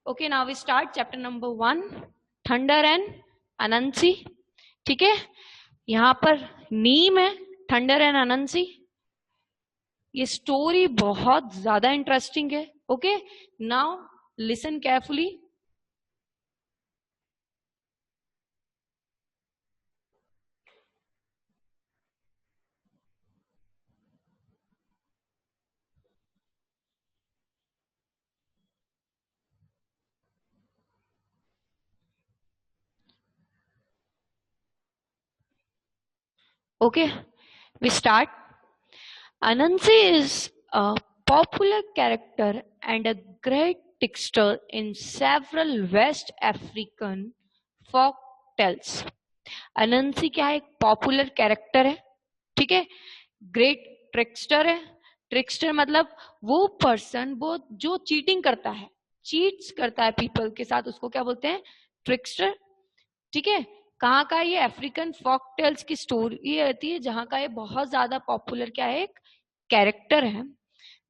Okay, now we start chapter number 1, thunder and Anansi. ठीक है, यहाँ पर नीम है, थंडर एंड अनंसी। ये स्टोरी बहुत ज्यादा इंटरेस्टिंग है। Okay, now listen carefully. Okay, we start. Anansi is a popular character and a great trickster in several West African folk tales. अनंसी क्या है? एक पॉपुलर कैरेक्टर है, ठीक है, ग्रेट ट्रिक्स्टर है। ट्रिक्स्टर मतलब वो पर्सन वो जो चीटिंग करता है, चीट्स करता है पीपल के साथ, उसको क्या बोलते हैं? ट्रिक्स्टर। ठीक है, कहाँ का? ये अफ्रीकन फोक टेल्स की स्टोरी रहती है, जहां का ये बहुत ज्यादा पॉपुलर क्या है, एक कैरेक्टर है।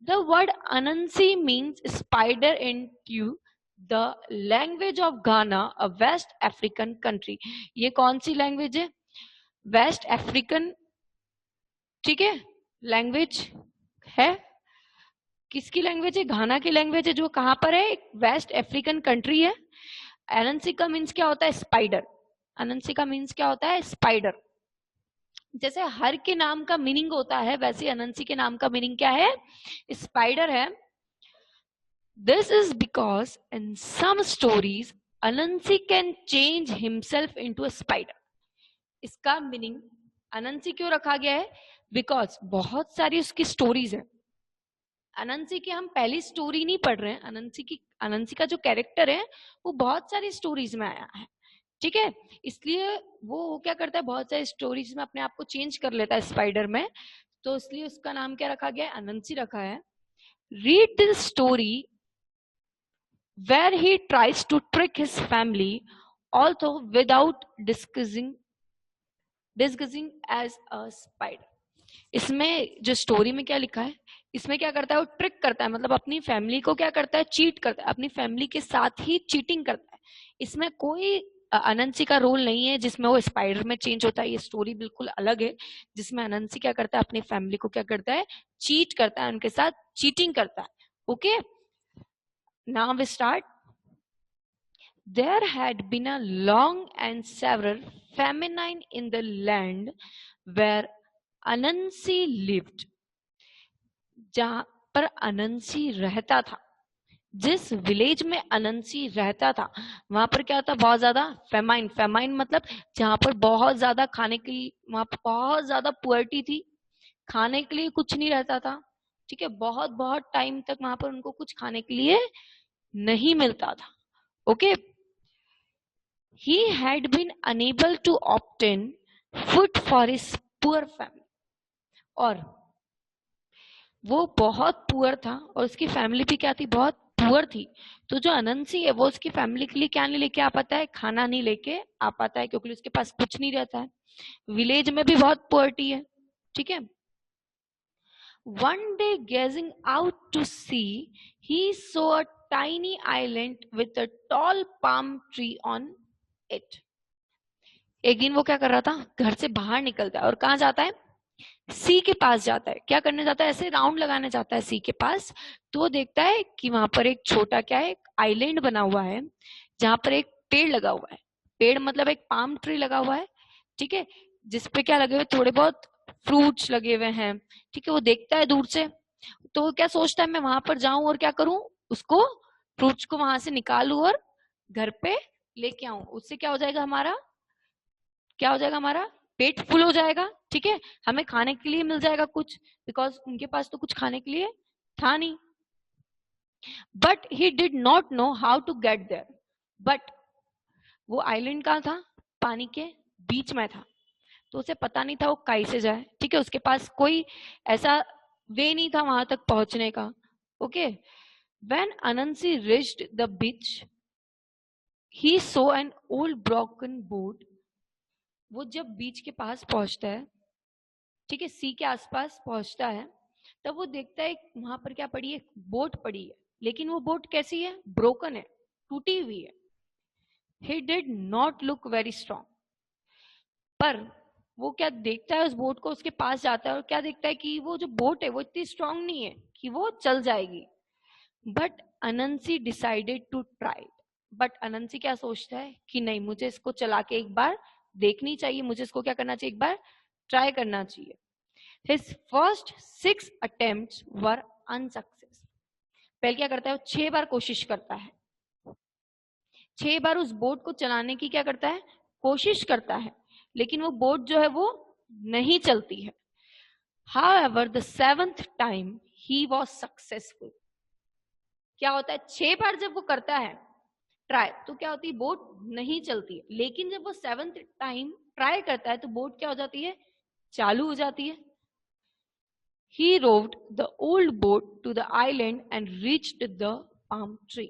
The word Anansi means spider in Twi the language of Ghana, a West African country. ये कौन सी लैंग्वेज है? वेस्ट अफ्रीकन, ठीक है, लैंग्वेज है। किसकी लैंग्वेज है? घाना की लैंग्वेज है, जो कहां पर है? एक वेस्ट अफ्रीकन कंट्री है। अनंसी का मीन्स क्या होता है? स्पाइडर। अनंसी का मीन्स क्या होता है? स्पाइडर। जैसे हर के नाम का मीनिंग होता है, वैसे अनंसी के नाम का मीनिंग क्या है? स्पाइडर है। This is because in some stories Anansi can change himself into a spider. इसका मीनिंग अनंसी क्यों रखा गया है? बिकॉज बहुत सारी उसकी स्टोरीज है। अनंसी की हम पहली स्टोरी नहीं पढ़ रहे हैं, अनंसी का जो कैरेक्टर है वो बहुत सारी स्टोरीज में आया है, ठीक है। इसलिए वो क्या करता है, बहुत सारी स्टोरीज में अपने आप को चेंज कर लेता है स्पाइडर में, तो इसलिए उसका नाम क्या रखा गया है? अनंसी रखा है। Read this story where he tries to trick his family although without disguising as a spider। इसमें जो स्टोरी में क्या लिखा है, इसमें क्या करता है? वो ट्रिक करता है, मतलब अपनी फैमिली को क्या करता है? चीट करता है, अपनी फैमिली के साथ ही चीटिंग करता है। इसमें कोई अनंसी का रोल नहीं है जिसमें वो स्पाइडर में चेंज होता है। ये स्टोरी बिल्कुल अलग है, जिसमें अनंसी क्या करता है? अपनी फैमिली को क्या करता है? चीट करता है, उनके साथ चीटिंग करता है। Okay, now we start. There had been a long and several famine in the land where Anansi lived। जहां पर अनंसी रहता था, जिस विलेज में अनंसी रहता था, वहां पर क्या होता? बहुत ज्यादा फेमाइन। फेमाइन मतलब जहां पर बहुत ज्यादा खाने के लिए, वहां पर बहुत ज्यादा पुअर्टी थी, खाने के लिए कुछ नहीं रहता था, ठीक है। बहुत बहुत टाइम तक वहां पर उनको कुछ खाने के लिए नहीं मिलता था। Okay, he had been unable to obtain food for his poor family। और वो बहुत पुअर था और उसकी फैमिली भी क्या थी? बहुत पुअर थी। तो जो अनंसी है वो उसकी फैमिली के लिए क्या नहीं लेके आ पाता है? खाना नहीं लेके आ पाता है, क्योंकि उसके पास कुछ नहीं रहता है। विलेज में भी बहुत पुअर्टी है, ठीक है। One day gazing out to sea, he saw a tiny island with a tall palm tree on it। एक दिन वो क्या कर रहा था? घर से बाहर निकलता है और कहाँ जाता है? सी के पास जाता है। क्या करने जाता है? ऐसे राउंड लगाने जाता है सी के पास। तो वो देखता है कि वहां पर एक छोटा क्या है, एक आइलैंड बना हुआ है, जहां पर एक पेड़ लगा हुआ है। पेड़ मतलब एक पाम ट्री लगा हुआ है, ठीक है, जिसपे क्या लगे हुए? थोड़े बहुत फ्रूट्स लगे हुए हैं, ठीक है। वो देखता है दूर से, तो वो क्या सोचता है? मैं वहां पर जाऊं और क्या करूं? उसको, फ्रूट्स को वहां से निकालू और घर पे लेके आऊं। उससे क्या हो जाएगा हमारा? क्या हो जाएगा हमारा? पेट फुल हो जाएगा, ठीक है। हमें खाने के लिए मिल जाएगा कुछ, बिकॉज उनके पास तो कुछ खाने के लिए था नहीं। But he did not know how to get there. But वो आइलैंड कहाँ था? पानी के बीच में था, तो उसे पता नहीं था वो कैसे जाए, ठीक है। उसके पास कोई ऐसा वे नहीं था वहां तक पहुंचने का। Okay, when Anansi reached the beach he saw an old broken boat. वो जब बीच के पास पहुंचता है, ठीक है, सी के आसपास पहुंचता है, तब वो देखता है वहां पर क्या पड़ी है? बोट पड़ी है। लेकिन वो बोट कैसी है? ब्रोकन है, टूटी हुई है. ही did not look very strong. पर वो क्या देखता है, उस बोट को उसके पास जाता है और क्या देखता है कि वो जो बोट है वो इतनी स्ट्रांग नहीं है कि वो चल जाएगी. But Anansi decided to try. But Anansi क्या सोचता है कि नहीं, मुझे इसको चला के एक बार देखनी चाहिए, मुझे इसको क्या करना चाहिए, एक बार ट्राई करना चाहिए. हिज फर्स्ट 6 अटेम्प्ट्स वर अनसक्सेस. पहले क्या करता है, वो 6 बार कोशिश करता है. 6 बार उस बोट को चलाने की क्या करता है, कोशिश करता है, लेकिन वो बोट जो है वो नहीं चलती है. However, the 7th time he was successful. क्या होता है, 6 बार जब वो करता है ट्राई, तो क्या होती है, बोट नहीं चलती है. लेकिन जब वो 7th टाइम ट्राई करता है तो बोट क्या हो जाती है, चालू हो जाती है. He rowed the old boat to the island and reached the palm tree.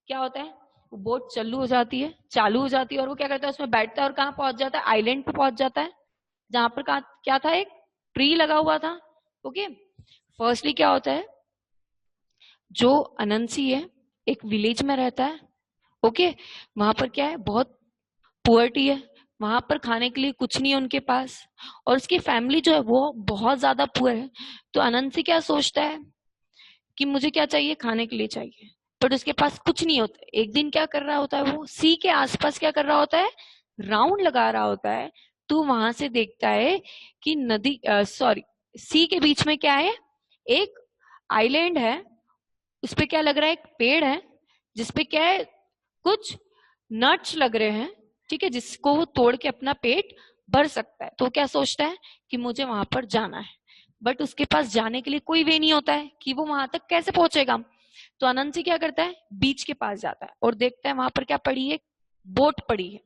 क्या होता है, वो बोट चालू हो जाती है, चालू हो जाती है, और वो क्या करता है, उसमें बैठता है और कहाँ पहुंच जाता है, आइलैंड पे पहुंच जाता है, जहां पर क्या था, एक ट्री लगा हुआ था. ओके. फर्स्टली क्या होता है, जो अनंसी है एक विलेज में रहता है. ओके. वहां पर क्या है, बहुत पुअर्टी है, वहां पर खाने के लिए कुछ नहीं है उनके पास, और उसकी फैमिली जो है वो बहुत ज्यादा पुअर है. तो अनंसी क्या सोचता है कि मुझे क्या चाहिए, खाने के लिए चाहिए, बट उसके पास कुछ नहीं होता. एक दिन क्या कर रहा होता है, वो सी के आसपास क्या कर रहा होता है, राउंड लगा रहा होता है. तो वहां से देखता है कि नदी, सॉरी, सी के बीच में क्या है, एक आइलैंड है. उस पे क्या लग रहा है, एक पेड़ है जिसपे क्या है, कुछ नट्स लग रहे हैं. ठीक है, जिसको वो तोड़ के अपना पेट भर सकता है. तो क्या सोचता है कि मुझे वहां पर जाना है, बट उसके पास जाने के लिए कोई वे नहीं होता है कि वो वहां तक कैसे पहुंचेगा. तो अनंत क्या करता है, बीच के पास जाता है और देखता है वहां पर क्या पड़ी है, बोट पड़ी है.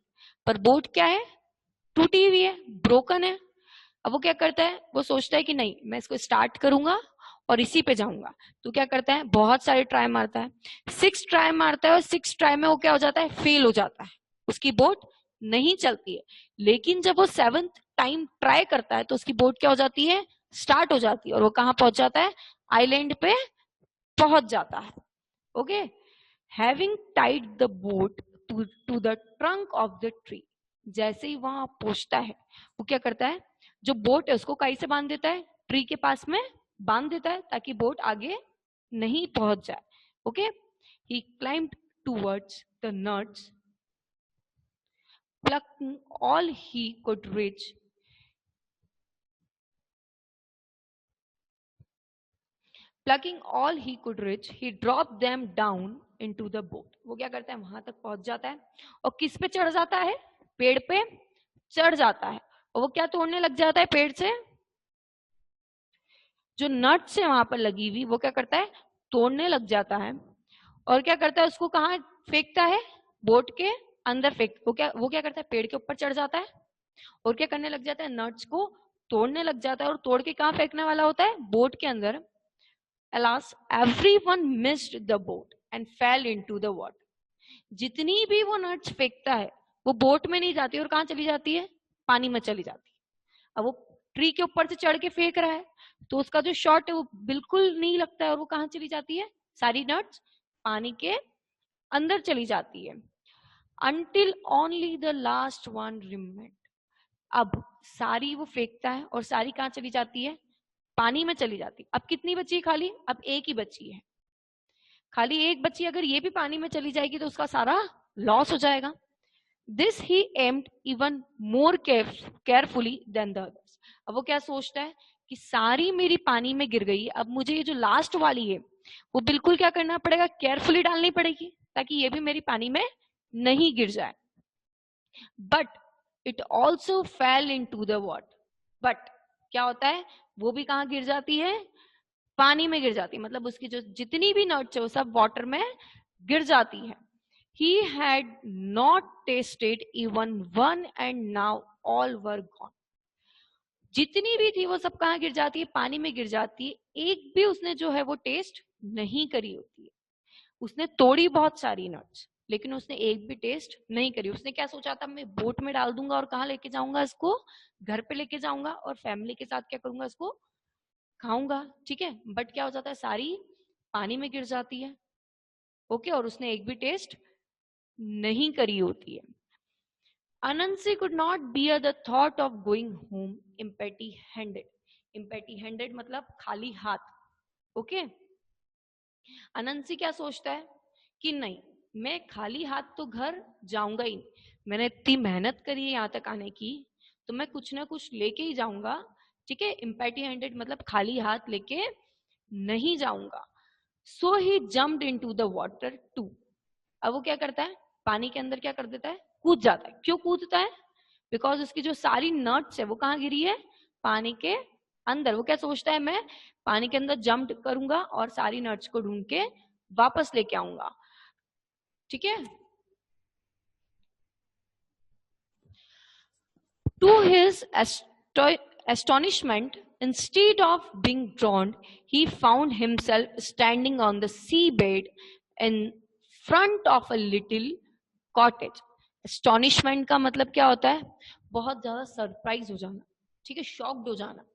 पर बोट क्या है, टूटी हुई है, ब्रोकन है. अब वो क्या करता है, वो सोचता है कि नहीं, मैं इसको स्टार्ट करूंगा और इसी पे जाऊंगा. तो क्या करता है, बहुत सारे ट्राई मारता है, 6 ट्राई मारता है, और 6 ट्राई में वो क्या हो जाता है, फेल हो जाता है, उसकी बोट नहीं चलती है. लेकिन जब वो 7th टाइम ट्राई करता है तो उसकी बोट क्या हो जाती है, स्टार्ट हो जाती है, और वो कहाँ पहुंच जाता है, आइलैंड पे पहुंच जाता है. Okay. Having tied the boat to the trunk of the tree. जैसे ही वहां पहुंचता है, वो क्या करता है, जो बोट है उसको कहीं से बांध देता है, ट्री के पास में बांध देता है, ताकि बोट आगे नहीं पहुंच जाए. Okay. He climbed towards the nuts, plucking all he could reach. Plucking all he could reach, he dropped them down into the boat. वो क्या करता है, वहां तक पहुंच जाता है और किस पे चढ़ जाता है, पेड़ पे चढ़ जाता है. और वो क्या तोड़ने लग जाता है, पेड़ से जो नट्स है वहां पर लगी हुई, वो क्या करता है, तोड़ने लग जाता है. और क्या करता है, उसको कहाँ फेंकता है, बोट के अंदर फेंक. वो क्या करता है, पेड़ के ऊपर चढ़ जाता है और क्या करने लग जाता है, नट्स को तोड़ने लग जाता है, और तोड़ के कहाँ फेंकने वाला होता है, बोट के अंदर. Alas, everyone missed the boat and fell into the water. जितनी भी वो नट्स फेंकता है वो बोट में नहीं जाती, और कहाँ चली जाती है, पानी में चली जाती है. अब वो ट्री के ऊपर से चढ़ के फेंक रहा है, तो उसका जो शॉट है वो बिल्कुल नहीं लगता है, और वो कहाँ चली जाती है, सारी नट्स पानी के अंदर चली जाती है. Until only the last one remained. अब सारी वो फेंकता है और सारी कहाँ चली जाती है, पानी में चली जाती. अब कितनी बची है, खाली अब एक ही बची है, खाली एक बची. अगर ये भी पानी में चली जाएगी तो उसका सारा लॉस हो जाएगा. This he aimed even more carefully than the others. अब वो क्या सोचता है कि सारी मेरी पानी में गिर गई, अब मुझे ये जो लास्ट वाली है वो बिल्कुल क्या करना पड़ेगा, केयरफुली डालनी पड़ेगी, ताकि ये भी मेरी पानी में नहीं गिर जाए. But it also fell into the water. बट क्या होता है, वो भी कहाँ गिर जाती है, पानी में गिर जाती है. मतलब उसकी जो जितनी भी नट्स है वो सब वाटर में गिर जाती है. He had not tasted even one and now all were gone. जितनी भी थी वो सब कहाँ गिर जाती है, पानी में गिर जाती है. एक भी उसने जो है वो टेस्ट नहीं करी होती है. उसने तोड़ी बहुत सारी नट्स, लेकिन उसने एक भी टेस्ट नहीं करी. उसने क्या सोचा था, मैं बोट में डाल दूंगा और कहाँ लेके जाऊंगा इसको, घर पे लेके जाऊंगा और फैमिली के साथ क्या करूंगा, इसको खाऊंगा. ठीक है. बट क्या हो जाता है, सारी पानी में गिर जाती है. ओके. और उसने एक भी टेस्ट नहीं करी होती है। Anansi could not bear the thought of going home empty handed. Empty handed मतलब खाली हाथ. ओके अनंसी क्या सोचता है कि नहीं, मैं खाली हाथ तो घर जाऊंगा ही नहीं, मैंने इतनी मेहनत करी है यहाँ तक आने की, तो मैं कुछ ना कुछ लेके ही जाऊंगा. ठीक है, एम्पैटी हैंडेड मतलब खाली हाथ लेके नहीं जाऊंगा. So he jumped into the water too. अब वो क्या करता है, पानी के अंदर क्या कर देता है, कूद जाता है. क्यों कूदता है, बिकॉज उसकी जो सारी नट्स है वो कहाँ गिरी है, पानी के अंदर. वो क्या सोचता है, मैं पानी के अंदर जंप करूंगा और सारी नट्स को ढूंढ के वापस लेके आऊंगा. ठीक है. To his astonishment, instead of being drowned, he found himself standing on the seabed in front of a little cottage. Astonishment का मतलब क्या होता है, बहुत ज्यादा सरप्राइज हो जाना. ठीक है, शॉक्ड हो जाना.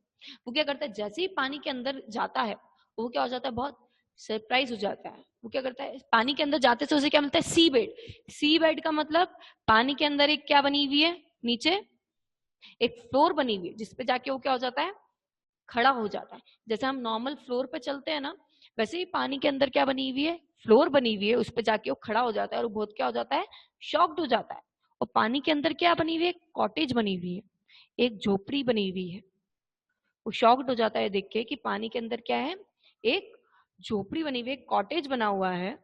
वो क्या करता है, जैसे ही पानी के अंदर जाता है वो क्या हो जाता है, बहुत सरप्राइज हो जाता है. वो क्या करता है, पानी के अंदर जाते से उसे क्या मिलता है, सी बेड. सी बेड का मतलब पानी के अंदर एक क्या बनी हुई है, नीचे एक फ्लोर बनी हुई है जिसपे जाके वो क्या हो जाता है, खड़ा हो जाता है. जैसे हम नॉर्मल फ्लोर पे चलते हैं ना, वैसे ही पानी के अंदर क्या बनी हुई है, फ्लोर बनी हुई है, उस पे जाके वो खड़ा हो जाता है और बहुत क्या हो जाता है, शॉक्ड हो जाता है. और पानी के अंदर क्या बनी हुई है, कॉटेज बनी हुई है, एक झोपड़ी बनी हुई है. वो शॉक्ड हो जाता है देख के कि पानी के अंदर क्या है, एक झोपड़ी बनी हुई है, कॉटेज बना हुआ है.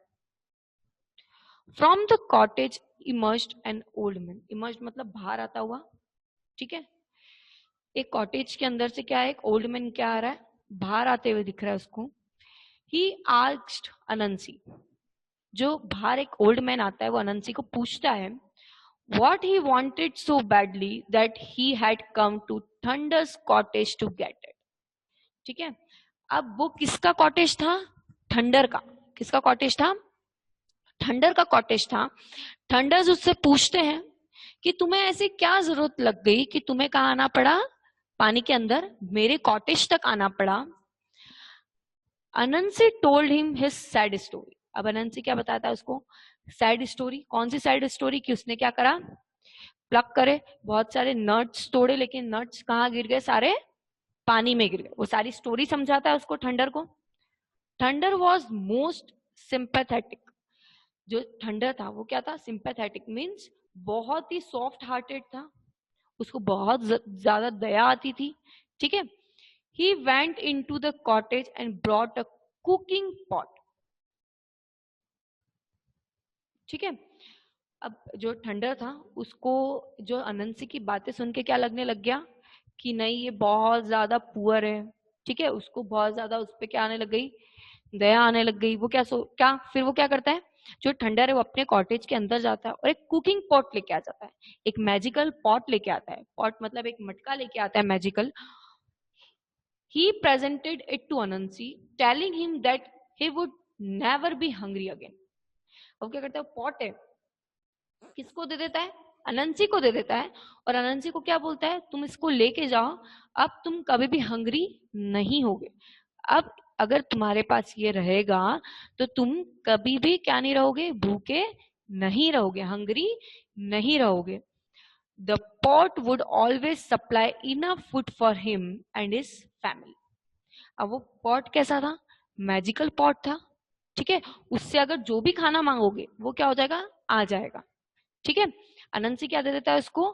From the cottage emerged an old man. Emerged मतलब बाहर आता हुआ. ठीक है, एक कॉटेज के अंदर से क्या है, एक ओल्ड मैन क्या आ रहा है, बाहर आते हुए दिख रहा है उसको. He asked Anansi. जो बाहर एक ओल्ड मैन आता है वो अनंसी को पूछता है what he wanted so badly that he had come to Thunder's cottage to get it. ठीक है, अब वो किसका कॉटेज था, थंडर का. किसका कॉटेज था, थंडर का कॉटेज था. थंडर्स उससे पूछते हैं कि तुम्हें ऐसी क्या जरूरत लग गई कि तुम्हें कहाँ आना पड़ा, पानी के अंदर मेरे कॉटेज तक आना पड़ा. Anansi told him his sad story. अब अनंसी क्या बताता है उसको, सैड स्टोरी. कौन सी सैड स्टोरी, कि उसने क्या करा, प्लग करे, बहुत सारे नट्स तोड़े, लेकिन नट्स कहाँ गिर गए, सारे पानी में गिर गए. वो सारी स्टोरी समझाता है उसको थंडर को. Thunder was most sympathetic. जो थंडर था वो क्या था, सिंपैथेटिक मीन्स बहुत ही सॉफ्ट हार्टेड था, उसको बहुत ज्यादा दया आती थी. ठीक है. He went into the cottage and brought a cooking pot. ठीक है, अब जो थंडर था उसको जो अनंसी की बातें सुन के क्या लगने लग गया कि नहीं ये बहुत ज्यादा पुअर है. ठीक है, उसको बहुत ज्यादा उस पर क्या आने लग गई, दया आने लग गई. वो क्या फिर वो क्या करता है, जो थंडर है वो अपने कॉटेज के अंदर जाता है और एक कुकिंग पॉट लेके आ जाता है. एक मैजिकल पॉट लेके आता है. पॉट मतलब एक मटका लेके आता है magical. He presented it to Anansi, telling him that he would never be hungry again. अब क्या करता है, पॉट है, किसको दे देता है, अनंसी को दे देता है. और अनंसी को क्या बोलता है, तुम इसको लेके जाओ, अब तुम कभी भी हंगरी नहीं होगे. अब अगर तुम्हारे पास ये रहेगा तो तुम कभी भी क्या नहीं रहोगे, भूखे नहीं रहोगे, हंगरी नहीं रहोगे. The pot would always supply enough food for him and his family. अब वो पॉट कैसा था, मैजिकल पॉट था. ठीक है, उससे अगर जो भी खाना मांगोगे वो क्या हो जाएगा, आ जाएगा. ठीक है, अनंसी क्या दे देता है उसको,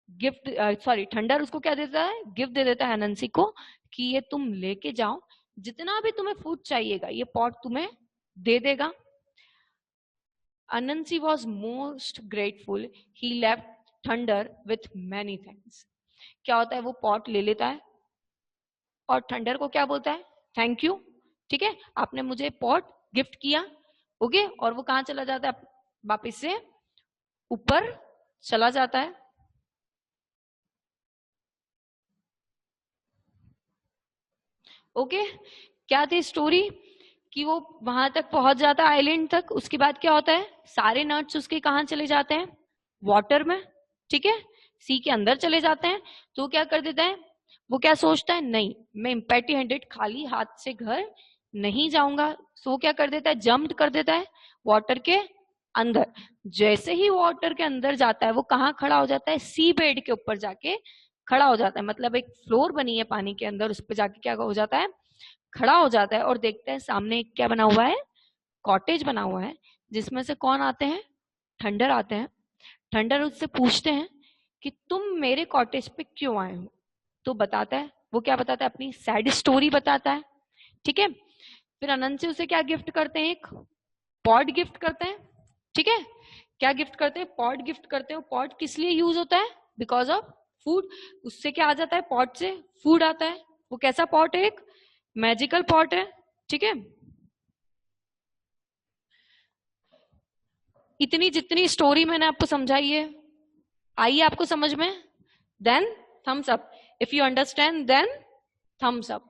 गिफ्ट. सॉरी, थंडर उसको क्या देता है, गिफ्ट दे देता है अनंसी को कि ये तुम लेके जाओ, जितना भी तुम्हें फूड चाहिएगा ये पॉट तुम्हें दे देगा. Anansi was most grateful. He left thunder with many thanks. क्या होता है, वो पॉट ले लेता है और थंडर को क्या बोलता है, थैंक यू. ठीक है, आपने मुझे पॉट गिफ्ट किया. ओके, और वो कहाँ चला जाता है, वापिस से ऊपर चला जाता है. ओके, क्या थी स्टोरी, कि वो वहां तक पहुंच जाता है आइलैंड तक. उसके बाद क्या होता है, सारे नट्स उसके कहाँ चले जाते हैं, वाटर में. ठीक है, सी के अंदर चले जाते हैं. तो क्या कर देता है, वो क्या सोचता है, नहीं मैं एम्पैटी हैंडेड खाली हाथ से घर नहीं जाऊंगा. सो क्या कर देता है, जंप कर देता है वाटर के अंदर। जैसे ही वाटर के अंदर जाता है वो कहाँ खड़ा हो जाता है, सी बेड के ऊपर जाके खड़ा हो जाता है। मतलब एक फ्लोर बनी है पानी के अंदर, उस पर जाके क्या हो जाता है, खड़ा हो जाता है। और देखते हैं सामने एक क्या बना हुआ है, कॉटेज बना हुआ है, जिसमें से कौन आते हैं, थंडर आते हैं। थंडर उससे पूछते हैं कि तुम मेरे कॉटेज पे क्यों आए हो। तो बताता है, वो क्या बताता है, अपनी सैड स्टोरी बताता है। ठीक है। फिर अनंत से उसे क्या गिफ्ट करते हैं, एक पॉट गिफ्ट करते हैं। ठीक है। क्या गिफ्ट करते हैं, पॉट गिफ्ट करते हैं। पॉट किस लिए यूज होता है, बिकॉज ऑफ फूड। उससे क्या आ जाता है, पॉट से फूड आता है। वो कैसा पॉट है, एक मैजिकल पॉट है। ठीक है। इतनी जितनी स्टोरी मैंने आपको समझाई है, आई आपको समझ में, then thumbs up. If you understand then thumbs up.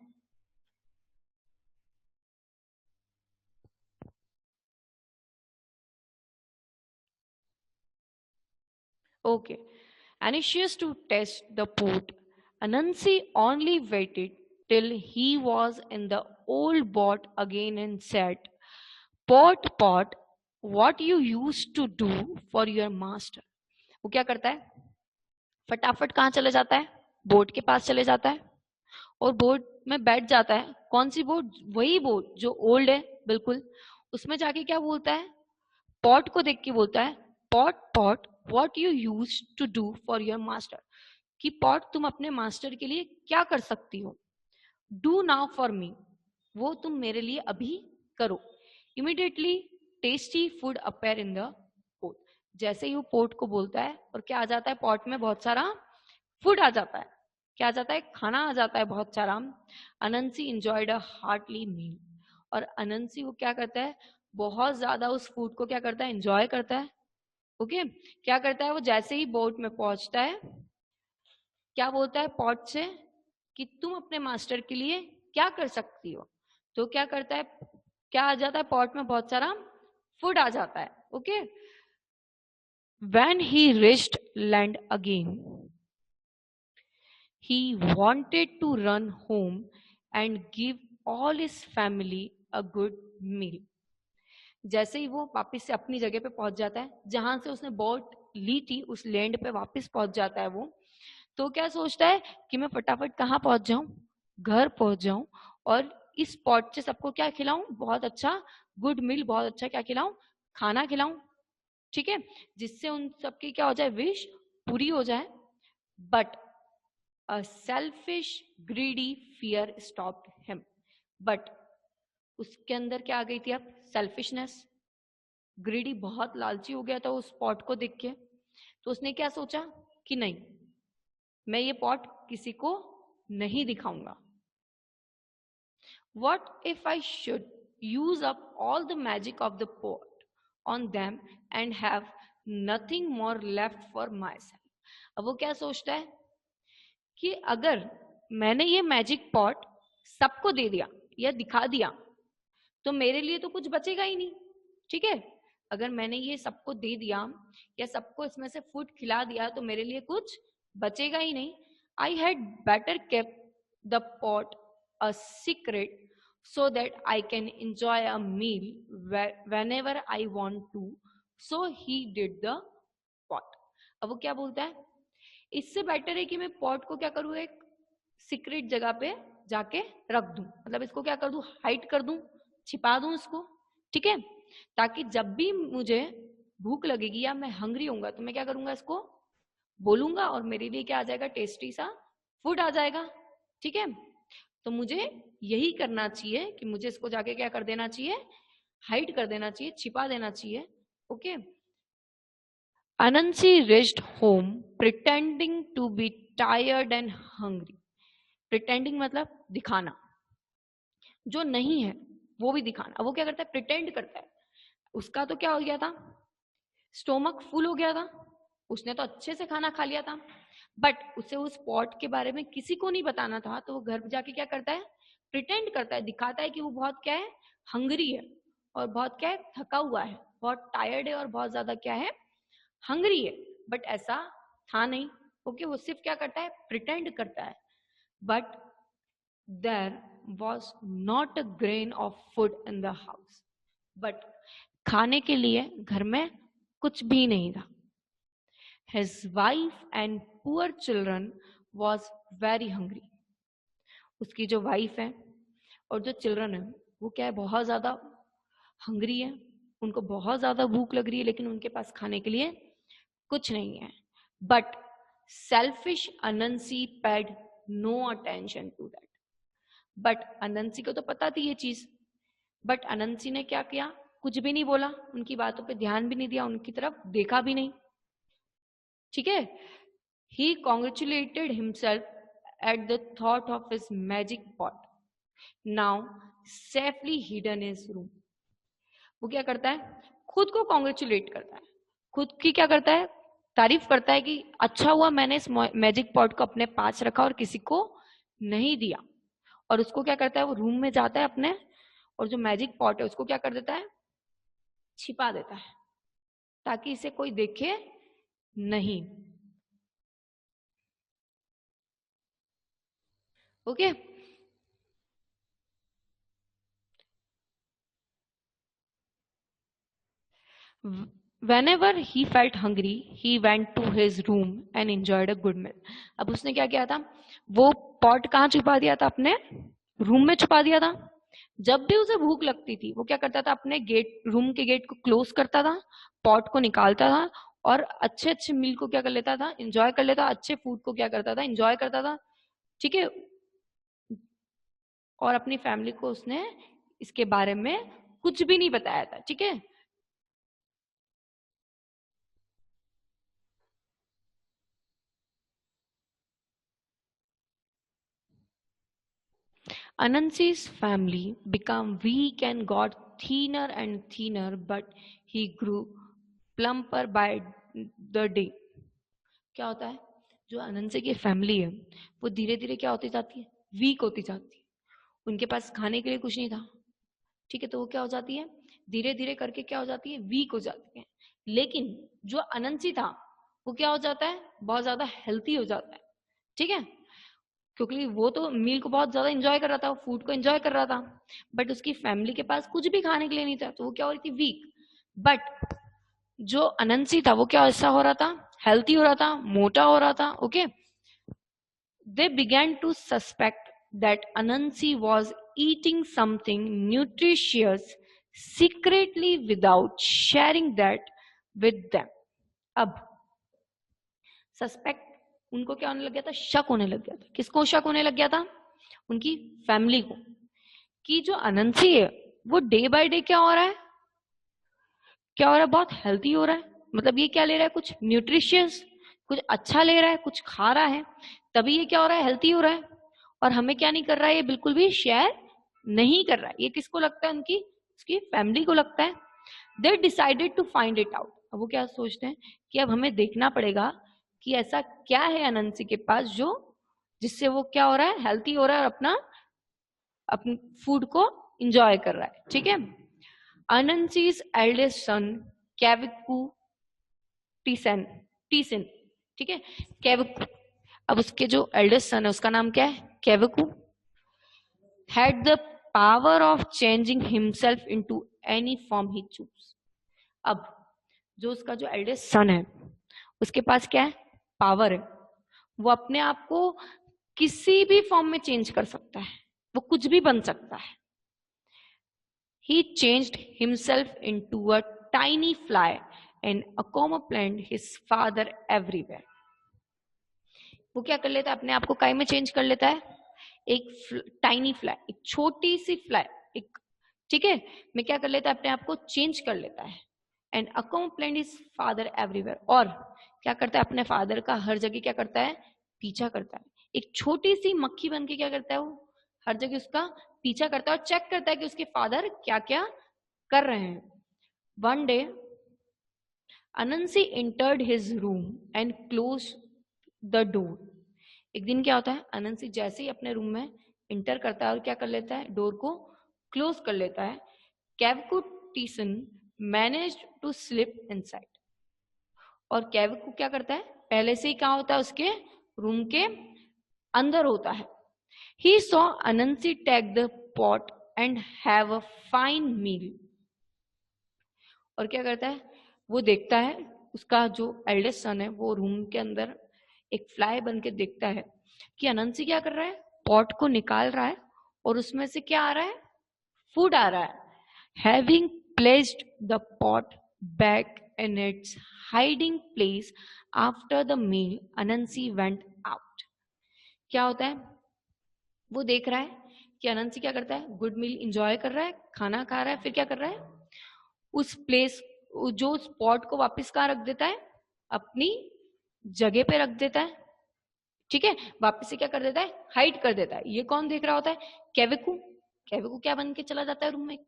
Okay. Anxious to test the port, Anansi only waited till he was in the old boat again and said, Port, pot, what you used to do for your master. वो क्या करता है, फटाफट कहाँ चले जाता है, boat के पास चले जाता है और बोट में बैठ जाता है। कौन सी बोट, वही बोट जो ओल्ड है बिल्कुल। उसमें जाके क्या बोलता है, पॉट को देख के बोलता है, pot pot what you use to do for your master. कि पॉट तुम अपने मास्टर के लिए क्या कर सकती हो, डू नाउ फॉर मी, वो तुम मेरे लिए अभी करो। Immediately tasty food appear in the pot. जैसे ही वो पोट को बोलता है और क्या आ जाता है, पॉट में बहुत सारा फूड आ जाता है। क्या आ जाता है, खाना आ जाता है बहुत सारा। अनंसी इंजॉयड अ हार्टली मील। और अनंसी वो क्या करता है, बहुत ज्यादा उस फूड को क्या करता है, एंजॉय करता है। ओके। क्या करता है, वो जैसे ही बोट में पहुंचता है, क्या बोलता है पॉट से कि तुम अपने मास्टर के लिए क्या कर सकती हो। तो क्या करता है, क्या आ जाता है, पॉट में बहुत सारा फूड आ जाता है। Okay. When he reached land again, he wanted to run home and give all his family a good meal. जैसे ही वो वापस से अपनी जगह पे पहुंच जाता है, जहां से उसने बोट ली थी, उस लैंड पे वापस पहुंच जाता है वो। तो क्या सोचता है कि मैं फटाफट कहाँ पहुंच जाऊं, घर पहुंच जाऊं और इस पॉट से सबको क्या खिलाऊं, बहुत अच्छा गुड मील, बहुत अच्छा क्या खिलाऊं, खाना खिलाऊं। ठीक है। जिससे उन सबकी क्या हो जाए, विश पूरी हो जाए। But a selfish greedy fear stopped him. But उसके अंदर क्या आ गई थी, अब सेल्फिशनेस। ग्रीडी बहुत लालची हो गया था उस पॉट को देख के। तो उसने क्या सोचा कि नहीं, मैं ये पॉट किसी को नहीं दिखाऊंगा। What if I should use up all the magic of the pot on them and have nothing more left for myself? अब वो क्या सोचता है कि अगर मैंने ये मैजिक पॉट सबको दे दिया या दिखा दिया तो मेरे लिए तो कुछ बचेगा ही नहीं। ठीक है। अगर मैंने ये सबको दे दिया या सबको इसमें से फूड खिला दिया तो मेरे लिए कुछ बचेगा ही नहीं। I had better keep the pot a secret so that I can enjoy a meal whenever I want to. So he did the pot. अब वो क्या बोलता है, इससे बेटर है कि मैं पॉट को क्या करूँ, एक सीक्रेट जगह पे जाके रख दूं। मतलब इसको क्या कर दूं, हाइड कर दूं, छिपा दूं इसको। ठीक है। ताकि जब भी मुझे भूख लगेगी या मैं हंग्री होऊंगा तो मैं क्या करूंगा, इसको बोलूंगा और मेरे लिए क्या आ जाएगा, टेस्टी सा फूड आ जाएगा। ठीक है। तो मुझे यही करना चाहिए कि मुझे इसको जाके क्या कर देना चाहिए, हाइड कर देना चाहिए, छिपा देना चाहिए। Okay. Anansi reached home pretending to be tired and hungry. Pretending मतलब दिखाना, जो नहीं है वो भी दिखाना। अब वो क्या करता है, प्रिटेंड करता है। उसका तो क्या हो गया था, स्टोमक फुल हो गया था, उसने तो अच्छे से खाना खा लिया था। बट उसे उस पॉट के बारे में किसी को नहीं बताना था। तो वो घर जाके क्या करता है, प्रिटेंड करता है, दिखाता है कि वो बहुत क्या है, हंगरी है और बहुत क्या है, थका हुआ है, बहुत टायर्ड है और बहुत ज्यादा क्या है, हंगरी है। बट ऐसा था नहीं। ओके। वो सिर्फ क्या करता है, प्रिटेंड करता है। But there was not a grain of food in the house. But खाने के लिए घर में कुछ भी नहीं था. His wife and poor children was very hungry. उसकी जो वाइफ है और जो चिल्ड्रन है वो क्या है, बहुत ज्यादा हंग्री है. उनको बहुत ज्यादा भूख लग रही है, लेकिन उनके पास खाने के लिए कुछ नहीं है. But selfish Anansi paid no attention to that. But Anansi को तो पता थी ये चीज, बट अनंसी ने क्या किया, कुछ भी नहीं बोला, उनकी बातों पे ध्यान भी नहीं दिया, उनकी तरफ देखा भी नहीं. ठीक है. He congratulated himself at the thought of his magic pot, now safely hidden in his room. वो क्या करता है, खुद को कॉन्ग्रेचुलेट करता है, खुद की क्या करता है, तारीफ करता है कि अच्छा हुआ मैंने इस मैजिक पॉट को अपने पास रखा और किसी को नहीं दिया. और उसको क्या करता है, वो रूम में जाता है अपने, और जो मैजिक पॉट है उसको क्या कर देता है, छिपा देता है, ताकि इसे कोई देखे नहीं. Okay. Whenever he felt hungry, he went to his room and enjoyed a good meal. अब उसने क्या किया था, वो पॉट कहाँ छुपा दिया था, अपने रूम में छुपा दिया था. जब भी उसे भूख लगती थी वो क्या करता था, अपने गेट, रूम के गेट को क्लोज करता था, पॉट को निकालता था और अच्छे अच्छे मील को क्या कर लेता था, एंजॉय कर लेता, अच्छे फूड को क्या करता था, एंजॉय करता था. ठीक है. और अपनी फैमिली को उसने इसके बारे में कुछ भी नहीं बताया था. ठीक है. Anansi's family became weak and got thinner and thinner, but he grew plumper by the day. क्या होता है, जो अनंसी की फैमिली है वो धीरे धीरे क्या होती जाती है, वीक होती जाती है. उनके पास खाने के लिए कुछ नहीं था. ठीक है. तो वो क्या हो जाती है, धीरे धीरे करके क्या हो जाती है, वीक हो जाती है. लेकिन जो अनंसी था वो क्या हो जाता है, बहुत ज्यादा हेल्थी हो जाता है. ठीक है. क्योंकि वो तो मील को बहुत ज्यादा एंजॉय कर रहा था, फूड को एंजॉय कर रहा था, बट उसकी फैमिली के पास कुछ भी खाने के लिए नहीं था, तो वो क्या हो रही थी, वीक. बट जो अनंसी था वो क्या ऐसा हो रहा था, हेल्थी हो रहा था, मोटा हो रहा था. Okay. They began to suspect that Anansi was eating something nutritious secretly without sharing that with them. अब सस्पेक्ट, उनको क्या होने लग गया था, शक होने लग गया था. किसको शक होने लग गया था, उनकी फैमिली को, कि जो अनंसी है वो डे बाय डे क्या हो रहा है, क्या हो रहा है, बहुत हेल्थी हो रहा है. मतलब ये क्या ले रहा है, कुछ न्यूट्रिशियस, कुछ अच्छा ले रहा है, कुछ खा रहा है, तभी ये क्या हो रहा है, हेल्थी हो रहा है. और हमें क्या नहीं कर रहा है, ये बिल्कुल भी शेयर नहीं कर रहा है. ये किसको लगता है, उनकी, उसकी फैमिली को लगता है. They decided to find it out. अब वो क्या सोचते हैं कि अब हमें देखना पड़ेगा कि ऐसा क्या है अनंसी के पास जो, जिससे वो क्या हो रहा है, हेल्थी हो रहा है और अपने फूड को एंजॉय कर रहा है. ठीक है. अनंसीज एल्डेस्ट सन केविकू टीसन टीसन. ठीक है. केविकू, अब उसके जो एल्डेस्ट सन है उसका नाम क्या है, Kweku, had the power of changing himself into any form he choose. अब जो उसका जो एल्डेस्ट सन है उसके पास क्या है, पावर है, वो अपने आप को किसी भी फॉर्म में चेंज कर सकता है, वो कुछ भी बन सकता है. He changed himself into a tiny fly and accompanied his father everywhere. वो क्या कर लेता है, अपने आप को काय में चेंज कर लेता है, एक टाइनी फ्लाई, एक छोटी सी फ्लाई, एक, ठीक है, में क्या कर लेता है, अपने आप को चेंज कर लेता है. And accompanied his father everywhere. और क्या करता है, अपने फादर का हर जगह क्या करता है, पीछा करता है. एक छोटी सी मक्खी बन के क्या करता है, वो हर जगह उसका पीछा करता है और चेक करता है कि उसके फादर क्या क्या कर रहे हैं. One day Anansi entered his room and close the door. एक दिन क्या होता है, अनंसी जैसे ही अपने रूम में इंटर करता है और क्या कर लेता है, डोर को क्लोज कर लेता है. केविकू टीसन मैनेज्ड टू स्लिप इनसाइड. और केविकू क्या करता है, पहले से ही कहाँ होता है, उसके रूम के अंदर होता है. He saw Anansi take the pot and have a fine meal. और क्या करता है, वो देखता है उसका जो एल्डेस्ट सन है वो रूम के अंदर एक फ्लाई बन के देखता है कि अनंसी क्या कर रहा है, पॉट को निकाल रहा है और उसमें से क्या आ रहा है, फूड आ रहा है. Having placed the pot back in its hiding place after the meal, Anansi went out. क्या होता है, वो देख रहा है कि अनंसी क्या करता है, गुड मील इंजॉय कर रहा है, खाना खा रहा है, फिर क्या कर रहा है, उस प्लेस, जो स्पॉट को वापस कहाँ रख देता है, अपनी जगह पे रख देता है. ठीक है, वापस से क्या कर देता है, हाइड कर देता है. ये कौन देख रहा होता है, केविकू. केविकू क्या बन के चला जाता है रूम में,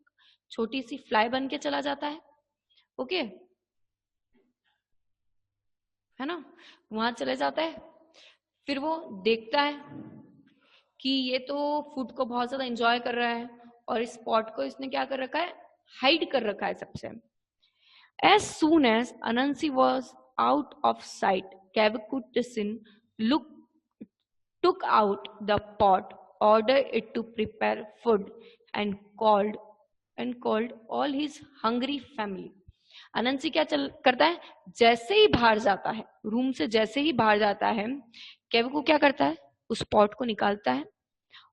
छोटी सी फ्लाई बन के चला जाता है. ओके, है ना, वहां चले जाता है. फिर वो देखता है कि ये तो फूड को बहुत ज्यादा एंजॉय कर रहा है और इस स्पॉट को इसने क्या कर रखा है, हाइड कर रखा है सबसे. As soon as Anansi was out of sight, Cavacutissin took out the pot, ordered it to prepare food, and called all his hungry family. अनंसी क्या करता है, जैसे ही बाहर जाता है रूम से, जैसे ही बाहर जाता है, केवकू क्या करता है, उस पॉट को निकालता है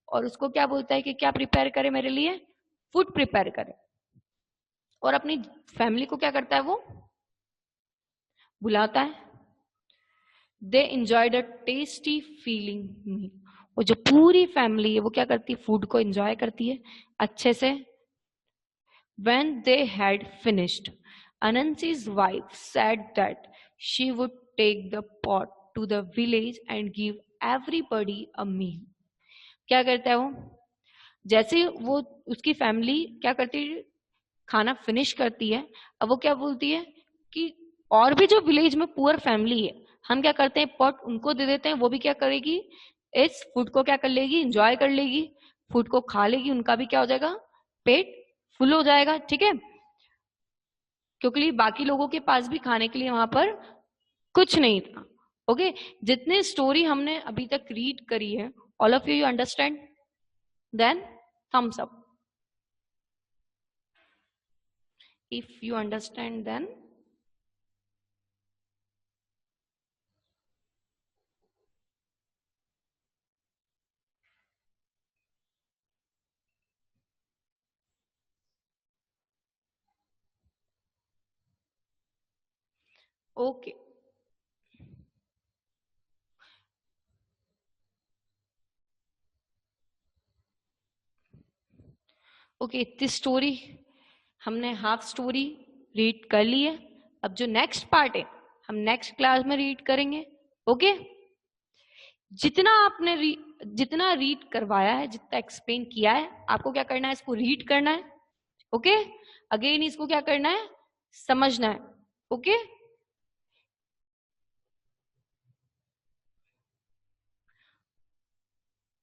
और उसको क्या बोलता है कि क्या प्रिपेयर करे मेरे लिए, फूड प्रिपेयर करे. और अपनी फैमिली को क्या करता है, वो बुलाता है. दे एंजॉयड अ टेस्टी फीलिंग मील. वो जो पूरी फैमिली है वो क्या करती है, फूड को एंजॉय करती है अच्छे से. When they had finished, Anansi's wife said that she would take the pot to the village and give everybody a meal. क्या करता है वो, जैसे वो उसकी फैमिली क्या करती है, खाना फिनिश करती है, अब वो क्या बोलती है कि और भी जो विलेज में पुअर फैमिली है, हम क्या करते हैं, पॉट उनको दे देते हैं, वो भी क्या करेगी, इस फूड को क्या कर लेगी, एंजॉय कर लेगी, फूड को खा लेगी, उनका भी क्या हो जाएगा, पेट फुल हो जाएगा. ठीक है, क्योंकि बाकी लोगों के पास भी खाने के लिए वहां पर कुछ नहीं था. ओके, जितने स्टोरी हमने अभी तक रीड करी है, all of you understand, then thumbs up. If you understand, then okay. Okay, इतनी स्टोरी हमने हाफ स्टोरी रीड कर ली है. अब जो नेक्स्ट पार्ट है हम नेक्स्ट क्लास में रीड करेंगे. ओके, जितना आपने जितना रीड करवाया है, जितना एक्सप्लेन किया है, आपको क्या करना है, इसको रीड करना है. ओके, अगेन इसको क्या करना है, समझना है. Okay,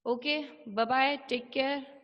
okay, bye bye, take care.